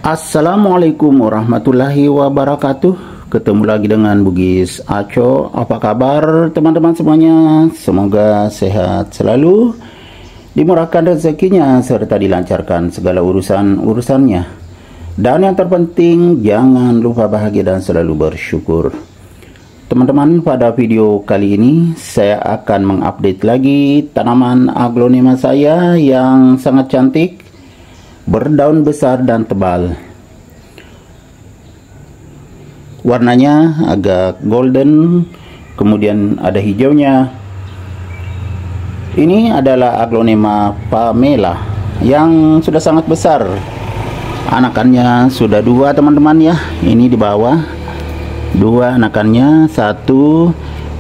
Assalamualaikum warahmatullahi wabarakatuh. Ketemu lagi dengan Bugis Aco. Apa kabar teman-teman semuanya? Semoga sehat selalu, dimurahkan rezekinya, serta dilancarkan segala urusan-urusannya. Dan yang terpenting, jangan lupa bahagia dan selalu bersyukur. Teman-teman, pada video kali ini saya akan mengupdate lagi tanaman aglonema saya yang sangat cantik, berdaun besar dan tebal. Warnanya agak golden, kemudian ada hijaunya. Ini adalah aglonema pamela yang sudah sangat besar. Anakannya sudah dua teman-teman ya. Ini di bawah dua anakannya, satu,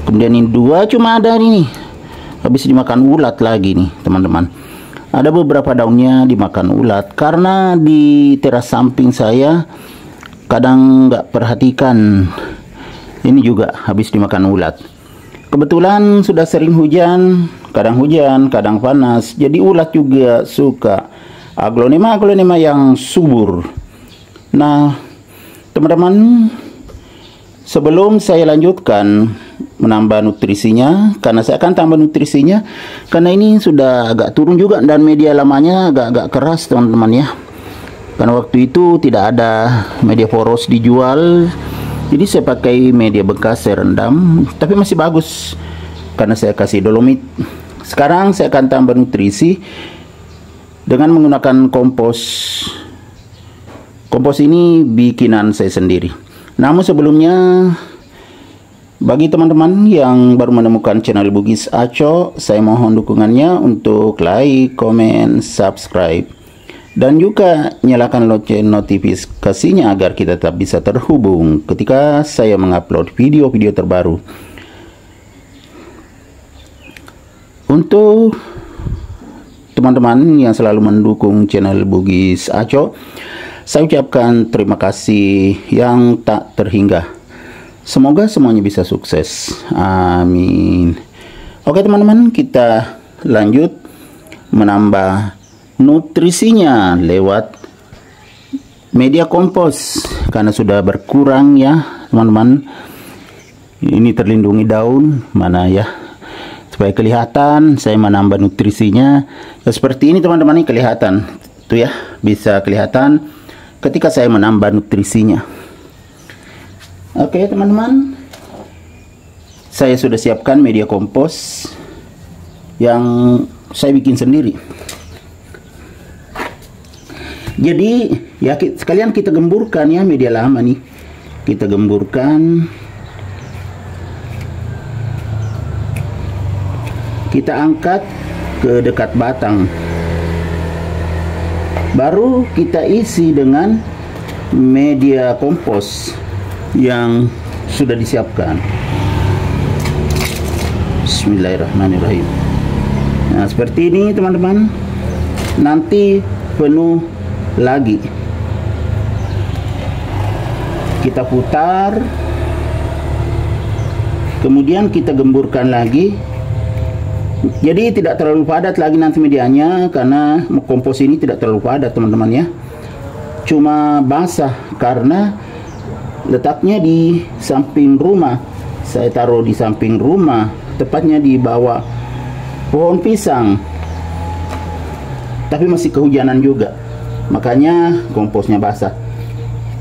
kemudian ini dua, cuma ada ini habis dimakan ulat lagi nih teman-teman. Ada beberapa daunnya dimakan ulat karena di teras samping saya kadang nggak perhatikan. Ini juga habis dimakan ulat. Kebetulan sudah sering hujan, kadang panas, jadi ulat juga suka aglonema yang subur. Nah, teman-teman, sebelum saya lanjutkan menambah nutrisinya, karena saya akan tambah nutrisinya, karena ini sudah agak turun juga dan media lamanya agak keras teman-teman ya. Karena waktu itu tidak ada media poros dijual, jadi saya pakai media bekas, saya rendam, tapi masih bagus karena saya kasih dolomit. Sekarang saya akan tambah nutrisi dengan menggunakan kompos. Kompos ini bikinan saya sendiri. Namun sebelumnya, bagi teman-teman yang baru menemukan channel Bugis Aco, saya mohon dukungannya untuk like, komen, subscribe, dan juga nyalakan lonceng notifikasinya agar kita tetap bisa terhubung ketika saya mengupload video-video terbaru. Untuk teman-teman yang selalu mendukung channel Bugis Aco, saya ucapkan terima kasih yang tak terhingga. Semoga semuanya bisa sukses. Amin. Oke teman-teman, kita lanjut menambah nutrisinya lewat media kompos. Karena sudah berkurang ya teman-teman. Ini terlindungi daun mana ya, supaya kelihatan saya menambah nutrisinya. Ya, seperti ini teman-teman, ini kelihatan tuh ya, bisa kelihatan ketika saya menambah nutrisinya. Oke teman-teman, saya sudah siapkan media kompos yang saya bikin sendiri. Jadi ya sekalian kita gemburkan ya media lama nih. Kita gemburkan. Kita angkat ke dekat batang. Baru kita isi dengan media kompos yang sudah disiapkan. Bismillahirrahmanirrahim. Nah, seperti ini teman-teman. Nanti penuh lagi. Kita putar. Kemudian kita gemburkan lagi. Jadi tidak terlalu padat lagi nanti medianya, karena kompos ini tidak terlalu padat teman-teman ya. Cuma basah karena letaknya di samping rumah. Saya taruh di samping rumah, tepatnya di bawah pohon pisang. Tapi masih kehujanan juga, makanya komposnya basah.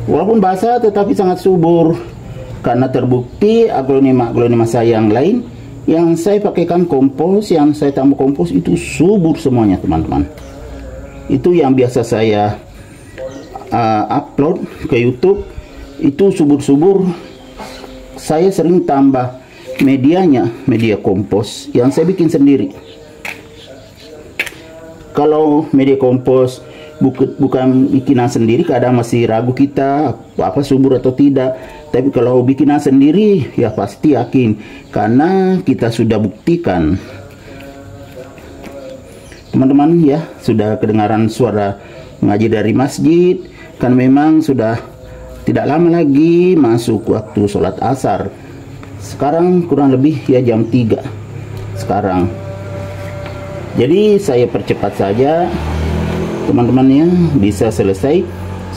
Walaupun basah tetapi sangat subur, karena terbukti aglonema saya yang lain yang saya pakaikan kompos, yang saya tambah kompos itu subur semuanya teman-teman. Itu yang biasa saya upload ke YouTube, itu subur-subur. Saya sering tambah medianya, media kompos yang saya bikin sendiri. Kalau media kompos bukan bikinan sendiri, kadang masih ragu kita apa subur atau tidak. Tapi kalau bikinan sendiri ya pasti yakin, karena kita sudah buktikan. Teman-teman ya, sudah kedengaran suara mengaji dari masjid, kan memang sudah tidak lama lagi masuk waktu sholat asar. Sekarang kurang lebih ya jam 3 sekarang. Jadi saya percepat saja teman-temannya, bisa selesai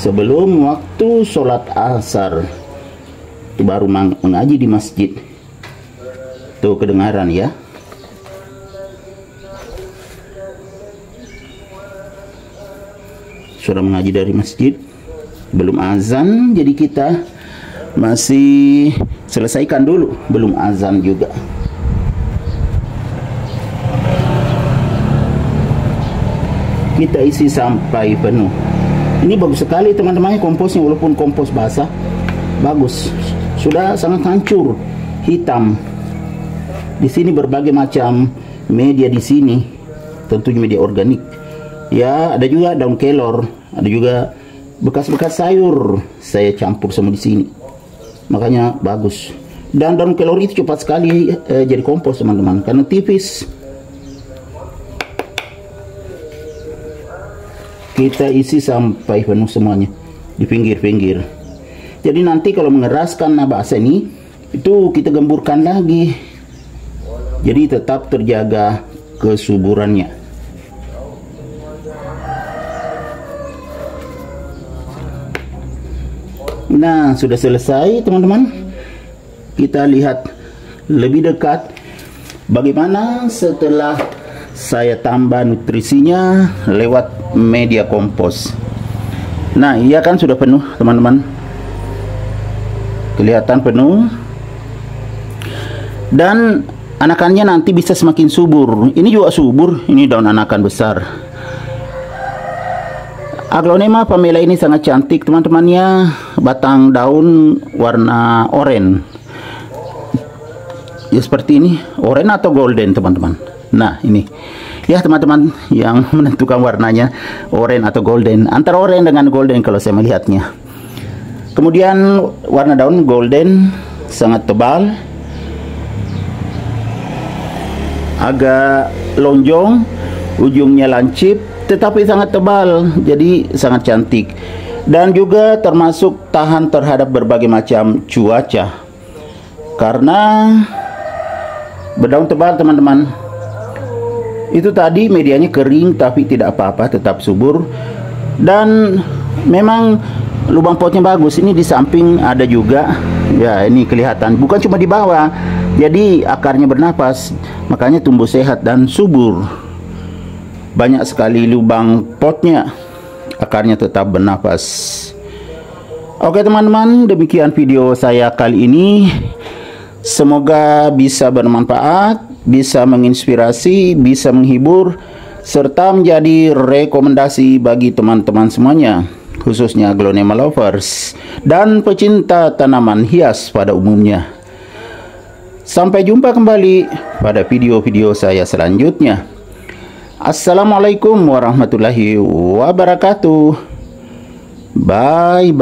sebelum waktu sholat asar itu baru mengaji di masjid. Tuh kedengaran ya. Sudah mengaji dari masjid, belum azan, jadi kita masih selesaikan dulu, belum azan juga. Kita isi sampai penuh. Ini bagus sekali teman-teman, komposnya walaupun kompos basah, bagus. Sudah sangat hancur, hitam. Di sini berbagai macam media di sini, tentunya media organik. Ya, ada juga daun kelor, ada juga bekas-bekas sayur. Saya campur semua di sini. Makanya bagus. Dan daun kelor itu cepat sekali jadi kompos teman-teman, karena tipis. Kita isi sampai penuh semuanya di pinggir-pinggir. Jadi nanti kalau mengeraskan bakso ini, itu kita gemburkan lagi. Jadi tetap terjaga kesuburannya. Nah, sudah selesai teman-teman. Kita lihat lebih dekat bagaimana setelah saya tambah nutrisinya lewat media kompos. Nah, iya kan sudah penuh teman-teman. Kelihatan penuh. Dan anakannya nanti bisa semakin subur. Ini juga subur, ini daun anakan besar. Aglonema pamela ini sangat cantik teman-temannya. Batang daun warna oranye. Ya seperti ini, oranye atau golden teman-teman. Nah ini ya teman-teman yang menentukan warnanya oranye atau golden. Antara oranye dengan golden kalau saya melihatnya. Kemudian warna daun golden, sangat tebal, agak lonjong, ujungnya lancip, tetapi sangat tebal, jadi sangat cantik. Dan juga termasuk tahan terhadap berbagai macam cuaca, karena berdaun tebal teman-teman. Itu tadi medianya kering tapi tidak apa-apa, tetap subur. Dan memang lubang potnya bagus. Ini di samping ada juga. Ya, ini kelihatan. Bukan cuma di bawah. Jadi akarnya bernapas, makanya tumbuh sehat dan subur. Banyak sekali lubang potnya. Akarnya tetap bernapas. Oke teman-teman, demikian video saya kali ini. Semoga bisa bermanfaat, bisa menginspirasi, bisa menghibur, serta menjadi rekomendasi bagi teman-teman semuanya, khususnya aglonema lovers dan pecinta tanaman hias pada umumnya. Sampai jumpa kembali pada video-video saya selanjutnya. Assalamualaikum warahmatullahi wabarakatuh. Bye-bye.